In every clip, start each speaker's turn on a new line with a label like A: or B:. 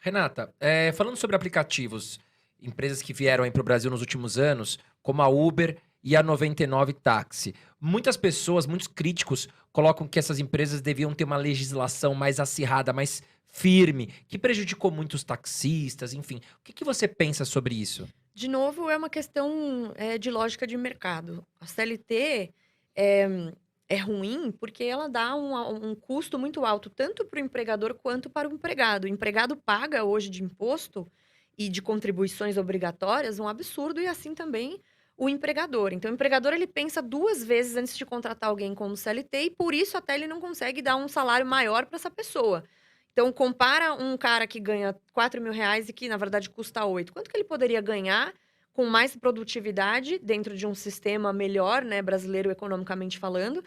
A: Renata, falando sobre aplicativos, empresas que vieram aí para o Brasil nos últimos anos, como a Uber e a 99 Táxi. Muitas pessoas, muitos críticos, colocam que essas empresas deviam ter uma legislação mais acirrada, mais firme, que prejudicou muito os taxistas, enfim. O que você pensa sobre isso?
B: De novo, é uma questão, de lógica de mercado. A CLT é é ruim, porque ela dá um custo muito alto, tanto para o empregador quanto para o empregado. O empregado paga hoje de imposto e de contribuições obrigatórias um absurdo, e assim também o empregador. Então o empregador, ele pensa 2 vezes antes de contratar alguém como CLT, e por isso até ele não consegue dar um salário maior para essa pessoa. Então compara um cara que ganha R$ 4.000 e que na verdade custa 8. Quanto que ele poderia ganhar com mais produtividade dentro de um sistema melhor, né, brasileiro economicamente falando,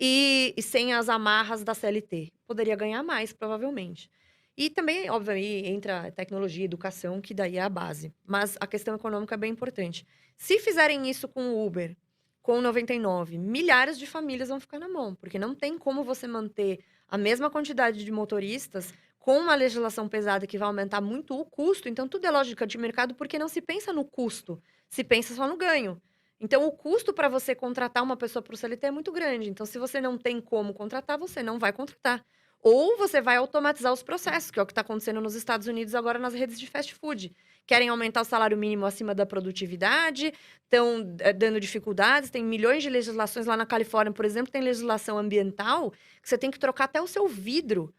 B: e sem as amarras da CLT? Poderia ganhar mais, provavelmente. E também, óbvio, aí entra tecnologia, educação, que daí é a base. Mas a questão econômica é bem importante. Se fizerem isso com o Uber, com o 99, milhares de famílias vão ficar na mão, porque não tem como você manter a mesma quantidade de motoristas com uma legislação pesada que vai aumentar muito o custo. Então tudo é lógica de mercado, porque não se pensa no custo, se pensa só no ganho. Então o custo para você contratar uma pessoa para o CLT é muito grande. Então se você não tem como contratar, você não vai contratar. Ou você vai automatizar os processos, que é o que está acontecendo nos Estados Unidos agora nas redes de fast food. Querem aumentar o salário mínimo acima da produtividade, estão dando dificuldades, tem milhões de legislações lá na Califórnia, por exemplo, tem legislação ambiental que você tem que trocar até o seu vidro.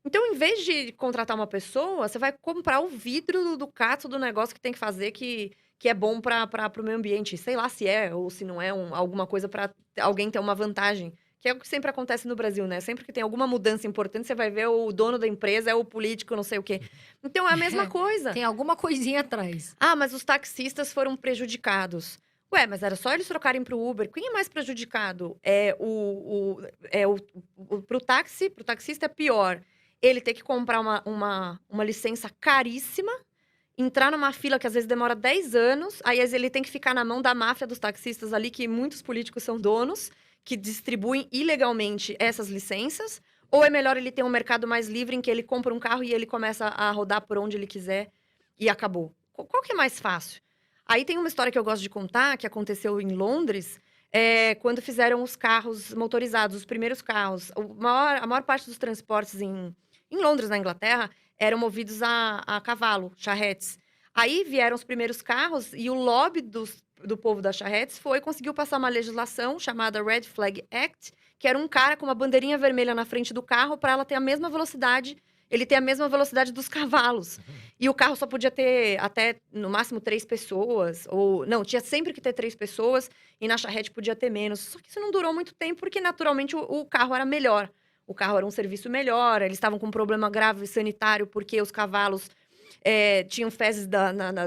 B: Então, em vez de contratar uma pessoa, você vai comprar o vidro do cato do negócio que tem que fazer, que é bom para o meio ambiente. Sei lá se é ou se não é alguma coisa para alguém ter uma vantagem. Que é o que sempre acontece no Brasil, né? Sempre que tem alguma mudança importante, você vai ver o dono da empresa é o político, não sei o quê. Então é a mesma coisa.
C: Tem alguma coisinha atrás.
B: Ah, mas os taxistas foram prejudicados. Ué, mas era só eles trocarem para o Uber. Quem é mais prejudicado? Pro táxi, pro taxista é pior. Ele ter que comprar uma licença caríssima, entrar numa fila que às vezes demora 10 anos, aí às vezes ele tem que ficar na mão da máfia dos taxistas ali, que muitos políticos são donos, que distribuem ilegalmente essas licenças. Ou é melhor ele ter um mercado mais livre em que ele compra um carro e ele começa a rodar por onde ele quiser e acabou? Qual que é mais fácil? Aí tem uma história que eu gosto de contar, que aconteceu em Londres, quando fizeram os carros motorizados, os primeiros carros. A maior parte dos transportes em Londres, na Inglaterra, eram movidos a cavalo, charretes. Aí vieram os primeiros carros e o lobby do povo das charretes conseguiu passar uma legislação chamada Red Flag Act, que era um cara com uma bandeirinha vermelha na frente do carro para ela ter a mesma velocidade, ele ter a mesma velocidade dos cavalos. E o carro só podia ter até, no máximo, 3 pessoas, ou não, tinha sempre que ter 3 pessoas, e na charrete podia ter menos. Só que isso não durou muito tempo, porque naturalmente o carro era melhor. O carro era um serviço melhor, eles estavam com um problema grave sanitário, porque os cavalos tinham fezes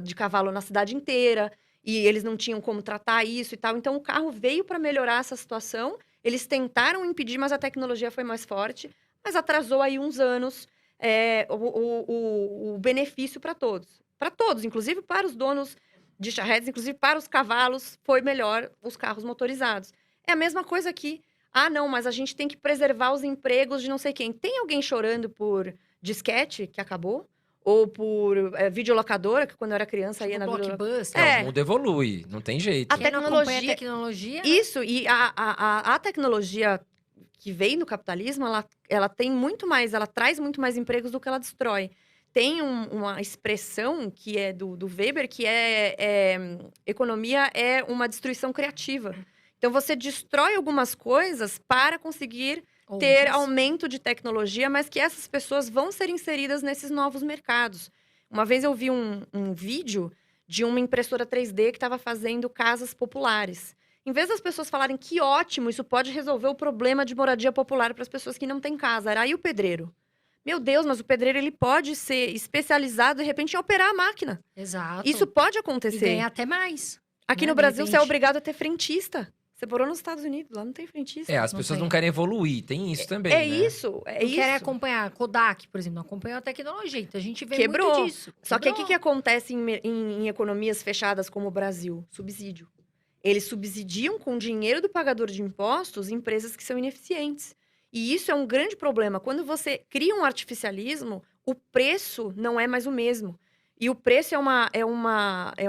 B: de cavalo na cidade inteira, e eles não tinham como tratar isso e tal. Então o carro veio para melhorar essa situação. Eles tentaram impedir, mas a tecnologia foi mais forte, mas atrasou aí uns anos o benefício para todos. Para todos, inclusive para os donos de charretes, inclusive para os cavalos, foi melhor os carros motorizados. É a mesma coisa aqui. Ah, não, mas a gente tem que preservar os empregos de não sei quem. Tem alguém chorando por disquete, que acabou? Ou por videolocadora, que quando eu era criança ia
C: Tipo
B: na videolocadora.
C: Blockbuster.
A: O mundo evolui, não tem jeito.
B: A
C: Quem não acompanha a
B: tecnologia.
C: tecnologia, né?
B: Isso, e a tecnologia que veio no capitalismo, ela tem muito mais, ela traz muito mais empregos do que ela destrói. Tem uma expressão que é do Weber, que economia é uma destruição criativa. Então você destrói algumas coisas para conseguir ter
C: Outras.
B: aumento de tecnologia, mas que essas pessoas vão ser inseridas nesses novos mercados. Uma vez eu vi um vídeo de uma impressora 3D que estava fazendo casas populares. Em vez das pessoas falarem que ótimo, isso pode resolver o problema de moradia popular para as pessoas que não têm casa, era aí o pedreiro. Meu Deus, mas o pedreiro ele pode ser especializado de repente em operar a máquina.
C: Exato.
B: Isso pode
C: E
B: acontecer.
C: ganhar até mais.
B: Aqui
C: né,
B: no
C: de
B: Brasil você é
C: repente.
B: obrigado a ter frentista. Você morou nos Estados Unidos, lá não tem frentista.
A: As
C: Não
A: pessoas
C: tem.
A: não querem evoluir, tem isso também,
B: É
A: né?
B: isso, é
C: Não
B: isso.
C: querem acompanhar. Kodak, por exemplo, não acompanhou a tecnologia. Então a gente vê
B: Quebrou.
C: muito disso.
B: Só que o
C: Quebrou.
B: que acontece em economias fechadas como o Brasil? Subsídio. Eles subsidiam com o dinheiro do pagador de impostos empresas que são ineficientes. E isso é um grande problema. Quando você cria um artificialismo, o preço não é mais o mesmo. E o preço é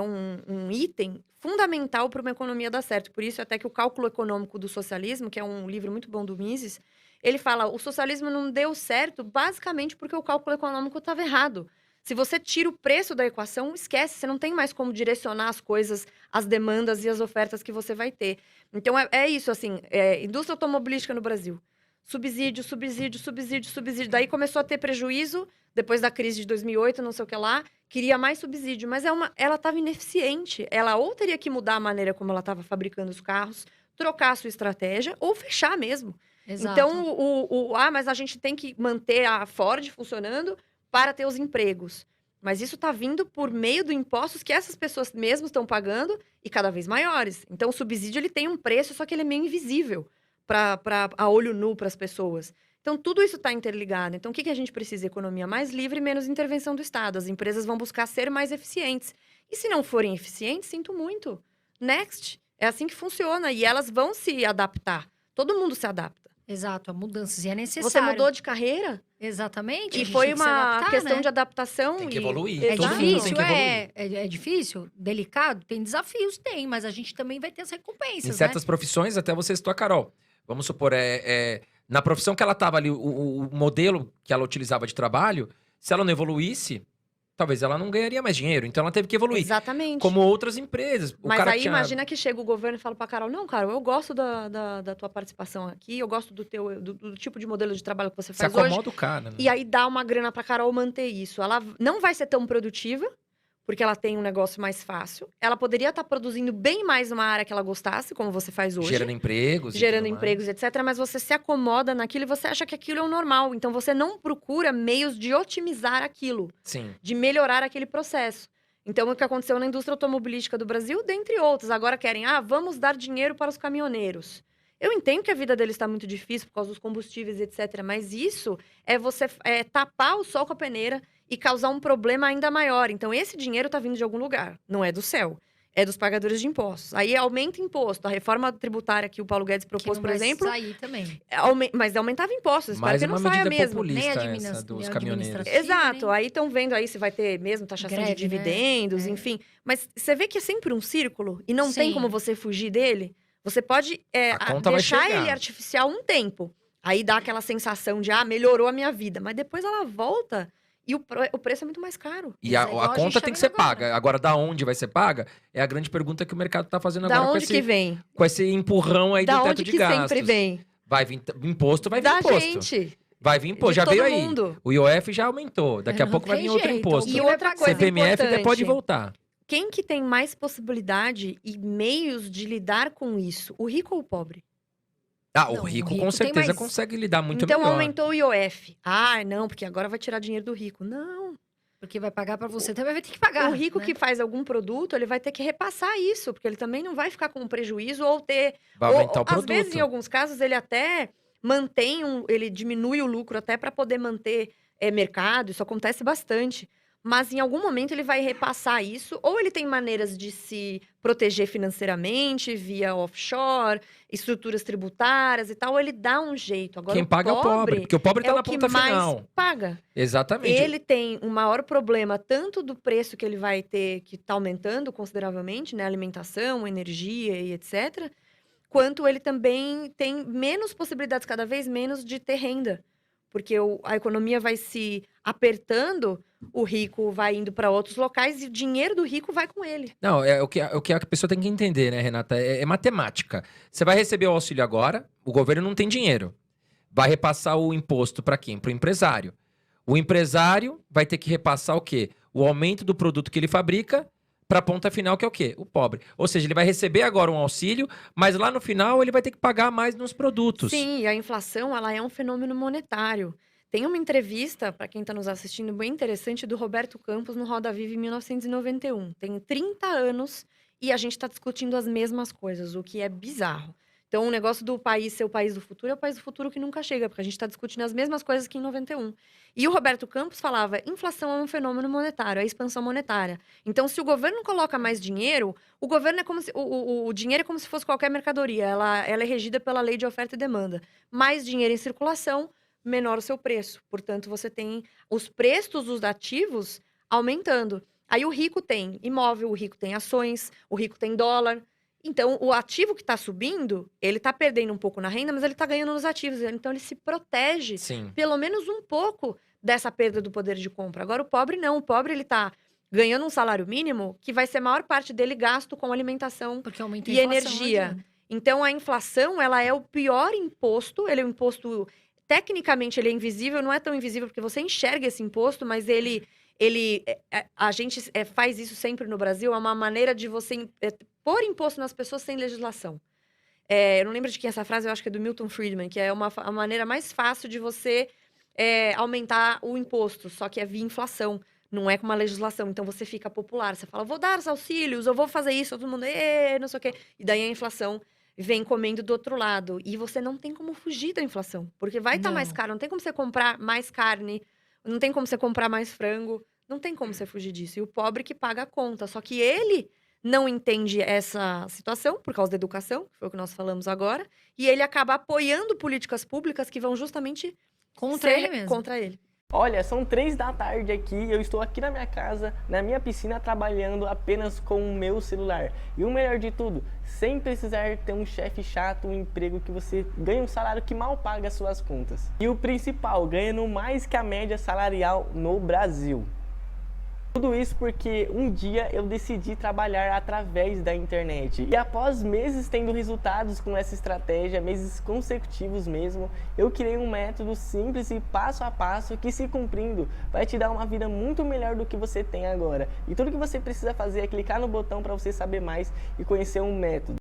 B: um item fundamental para uma economia dar certo. Por isso, até que o Cálculo Econômico do Socialismo, que é um livro muito bom do Mises, ele fala, o socialismo não deu certo basicamente porque o cálculo econômico estava errado. Se você tira o preço da equação, esquece, você não tem mais como direcionar as coisas, as demandas e as ofertas que você vai ter. Então, é isso, assim, indústria automobilística no Brasil. Subsídio, subsídio, subsídio, subsídio. Daí começou a ter prejuízo, depois da crise de 2008, não sei o que lá, queria mais subsídio. Mas ela estava ineficiente. Ela ou teria que mudar a maneira como ela estava fabricando os carros, trocar a sua estratégia, ou fechar mesmo.
C: Exato.
B: Então, mas a gente tem que manter a Ford funcionando para ter os empregos. Mas isso está vindo por meio de impostos que essas pessoas mesmo estão pagando e cada vez maiores. Então, o subsídio ele tem um preço, só que ele é meio invisível a olho nu para as pessoas. Então, tudo isso está interligado. Então, o que a gente precisa? Economia mais livre e menos intervenção do Estado. As empresas vão buscar ser mais eficientes. E se não forem eficientes, sinto muito. Next. É assim que funciona. E elas vão se adaptar. Todo mundo se adapta.
C: Exato, a mudanças. E é necessário.
B: Você mudou de carreira?
C: Exatamente.
B: E
C: a gente
B: foi
C: tem que se
B: uma
C: adaptar,
B: questão
C: né?
B: de adaptação.
A: Tem que
B: e-
A: evoluir.
C: É
A: Todo mundo tem
C: difícil,
A: que evoluir.
C: é difícil, delicado, tem desafios, tem, mas a gente também vai ter as
A: Em
C: recompensas,
A: certas
C: né?
A: profissões, até você citou a Carol. Vamos supor, na profissão que ela estava ali, o modelo que ela utilizava de trabalho, se ela não evoluísse, talvez ela não ganharia mais dinheiro. Então ela teve que evoluir.
B: Exatamente.
A: Como outras empresas. O
B: Mas
A: cara
B: aí
A: tinha...
B: imagina que chega o governo e fala pra Carol, não, Carol, eu gosto da tua participação aqui, eu gosto do tipo de modelo de trabalho que você
A: Se
B: faz hoje.
A: acomoda o cara, né?
B: E aí dá uma grana pra Carol manter isso. Ela não vai ser tão produtiva, porque ela tem um negócio mais fácil. Ela poderia estar produzindo bem mais numa área que ela gostasse, como você faz hoje.
A: Gerando empregos. e
B: Gerando
A: tudo mais.
B: empregos, etc. Mas você se acomoda naquilo e você acha que aquilo é o normal. Então você não procura meios de otimizar aquilo,
A: Sim.
B: de melhorar aquele processo. Então, o que aconteceu na indústria automobilística do Brasil, dentre outros, agora querem, vamos dar dinheiro para os caminhoneiros. Eu entendo que a vida deles está muito difícil por causa dos combustíveis, etc. Mas isso é você tapar o sol com a peneira e causar um problema ainda maior. Então, esse dinheiro está vindo de algum lugar, não é do céu. É dos pagadores de impostos. Aí aumenta imposto. A reforma tributária que o Paulo Guedes
C: Que
B: propôs,
C: não
B: por
C: vai
B: exemplo,
C: sair também.
B: mas aumentava impostos. Espero
A: Mais
B: que não
A: uma
B: saia
A: medida
B: mesmo.
A: populista
C: Nem
A: essa dos
C: nem
A: caminhoneiros.
C: administrativa,
B: Exato.
C: nem-
B: Aí estão vendo aí se vai ter mesmo taxação de
C: Greve, né?
B: dividendos,
C: É.
B: enfim. Mas você vê que é sempre um círculo e não tem
C: Sim.
B: como você fugir dele. Você pode
A: A conta vai
B: deixar
A: chegar.
B: ele artificial um tempo. Aí dá aquela sensação de, melhorou a minha vida. Mas depois ela volta e o preço é muito mais caro.
A: E a,
C: Mas é igual
A: a
C: a gente
A: conta
C: tá
A: tem que ser
C: vendo agora.
A: paga. Agora, da onde vai ser paga? É a grande pergunta que o mercado tá fazendo
B: Da
A: agora
B: onde que vem?
A: com esse empurrão aí
B: Da
A: do teto
B: onde
A: de
B: que
A: gastos.
B: sempre vem?
A: Vai vir imposto, vai vir
B: Da
A: imposto.
B: gente.
A: Vai vir imposto,
B: De
A: já
B: todo
A: veio aí.
B: mundo.
A: O IOF já aumentou. Daqui a
C: Não
A: pouco vai
C: tem
A: vir outro
C: jeito,
A: imposto.
B: E
C: alguém vai
B: outra
C: pagar.
B: coisa
A: CPMF até
B: importante.
A: pode voltar.
B: Quem que tem mais possibilidade e meios de lidar com isso? O rico ou o pobre?
A: O
C: Não,
A: rico
C: o rico
A: com
C: tem
A: certeza
C: mais-
A: consegue lidar muito
B: Então
A: melhor.
B: aumentou o IOF. Não, porque agora vai tirar dinheiro do rico. Não.
C: Porque vai pagar pra você, também vai ter que pagar.
B: O rico
C: né?
B: que faz algum produto, ele vai ter que repassar isso, porque ele também não vai ficar com prejuízo ou ter.
A: Vai aumentar o
B: Às
A: produto.
B: vezes, em alguns casos, ele até ele diminui o lucro até para poder manter mercado. Isso acontece bastante. Mas em algum momento ele vai repassar isso, ou ele tem maneiras de se proteger financeiramente via offshore, estruturas tributárias e tal, ou ele dá um jeito. Agora,
A: Quem paga é o pobre, porque o pobre
B: é
A: tá
B: o
A: na
B: que
A: ponta
B: mais
A: final.
B: paga.
A: Exatamente.
B: Ele tem um maior problema tanto do preço que ele vai ter, que está aumentando consideravelmente, né? Alimentação, energia e etc. Quanto ele também tem menos possibilidades, cada vez menos, de ter renda. Porque a economia vai se apertando, o rico vai indo para outros locais e o dinheiro do rico vai com ele.
A: Não, é o que a pessoa tem que entender, né, Renata? É matemática. Você vai receber o auxílio agora, o governo não tem dinheiro. Vai repassar o imposto para quem? Para o empresário. O empresário vai ter que repassar o quê? O aumento do produto que ele fabrica para a ponta final, que é o quê? O pobre. Ou seja, ele vai receber agora um auxílio, mas lá no final ele vai ter que pagar mais nos produtos.
B: Sim, e a inflação, ela é um fenômeno monetário. Tem uma entrevista, para quem está nos assistindo, bem interessante, do Roberto Campos no Roda Viva em 1991. Tem 30 anos e a gente está discutindo as mesmas coisas, o que é bizarro. Então, o negócio do país ser o país do futuro é o país do futuro que nunca chega, porque a gente está discutindo as mesmas coisas que em 91. E o Roberto Campos falava, inflação é um fenômeno monetário, é expansão monetária. Então, se o governo coloca mais dinheiro, o governo é como se... O dinheiro é como se fosse qualquer mercadoria, ela é regida pela lei de oferta e demanda. Mais dinheiro em circulação, menor o seu preço. Portanto, você tem os preços dos ativos aumentando. Aí o rico tem imóvel, o rico tem ações, o rico tem dólar. Então, o ativo que está subindo, ele está perdendo um pouco na renda, mas ele está ganhando nos ativos. Então, ele se protege
A: Sim.
B: pelo menos um pouco dessa perda do poder de compra. Agora, o pobre não. O pobre, ele tá ganhando um salário mínimo que vai ser a maior parte dele gasto com alimentação
C: Porque aumenta a
B: e
C: inflação, não
B: energia.
C: adianta.
B: Então, a inflação, ela é o pior imposto. Ele é um imposto... Tecnicamente, ele é invisível. Não é tão invisível porque você enxerga esse imposto, mas a gente faz isso sempre no Brasil. É uma maneira de você pôr imposto nas pessoas sem legislação. Eu não lembro de quem é essa frase, eu acho que é do Milton Friedman, que é a maneira mais fácil de você aumentar o imposto, só que é via inflação, não é com uma legislação. Então você fica popular, você fala, vou dar os auxílios, eu vou fazer isso, todo mundo, não sei o quê. E daí a inflação vem comendo do outro lado. E você não tem como fugir da inflação, porque vai estar mais
C: Não.
B: caro, não tem como você comprar mais carne, não tem como você comprar mais frango, não tem como você fugir disso. E o pobre que paga a conta, só que ele não entende essa situação por causa da educação, que foi o que nós falamos agora, e ele acaba apoiando políticas públicas que vão justamente
C: Contra
B: ser
C: ele mesmo.
B: contra ele.
D: Olha, são 3 da tarde aqui, eu estou aqui na minha casa, na minha piscina, trabalhando apenas com o meu celular. E o melhor de tudo, sem precisar ter um chefe chato, um emprego que você ganha um salário que mal paga as suas contas. E o principal, ganhando mais que a média salarial no Brasil. Tudo isso porque um dia eu decidi trabalhar através da internet. E após meses tendo resultados com essa estratégia, meses consecutivos mesmo, eu criei um método simples e passo a passo que, se cumprindo, vai te dar uma vida muito melhor do que você tem agora. E tudo que você precisa fazer é clicar no botão para você saber mais e conhecer um método.